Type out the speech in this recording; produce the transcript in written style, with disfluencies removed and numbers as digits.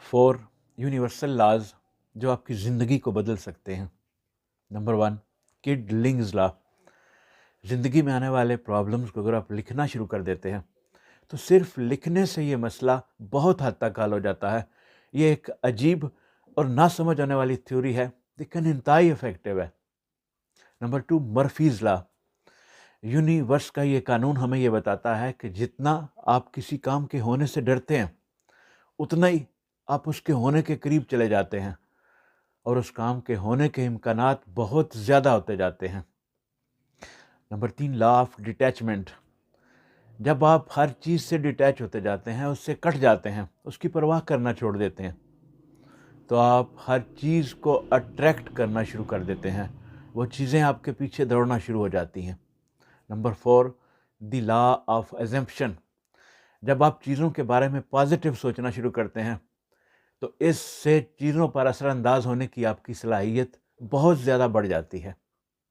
4 universal laws جو آپ کی زندگی کو بدل سکتے ہیں. نمبر 1 کڈ لنگز لا. زندگی میں آنے والے پرابلمس کو اگر آپ لکھنا شروع کر دیتے ہیں تو صرف لکھنے سے یہ مسئلہ بہت حد تک حل ہو جاتا ہے. یہ ایک عجیب اور نہ سمجھ آنے والی تھیوری ہے لیکن انتہائی افیکٹو ہے. نمبر 2 مرفیز لا. یونیورس کا یہ قانون ہمیں یہ بتاتا ہے کہ جتنا آپ کسی کام کے ہونے سے ڈرتے ہیں اتنا ہی آپ اس کے ہونے کے قریب چلے جاتے ہیں اور اس کام کے ہونے کے امکانات بہت زیادہ ہوتے جاتے ہیں. Number 3 law of detachment. جب آپ ہر چیز سے ڈیٹیچ ہوتے جاتے ہیں، اس سے کٹ جاتے ہیں، اس کی پرواہ کرنا چھوڑ دیتے ہیں، تو آپ ہر چیز کو اٹریکٹ کرنا شروع کر دیتے ہیں. وہ چیزیں آپ کے پیچھے دوڑنا شروع ہو جاتی ہیں. Number 4 the law of exemption. جب آپ چیزوں کے بارے میں پازیٹیو سوچنا شروع کرتے ہیں تو اس سے چیزوں پر اثر انداز ہونے کی آپ کی صلاحیت بہت زیادہ بڑھ جاتی ہے.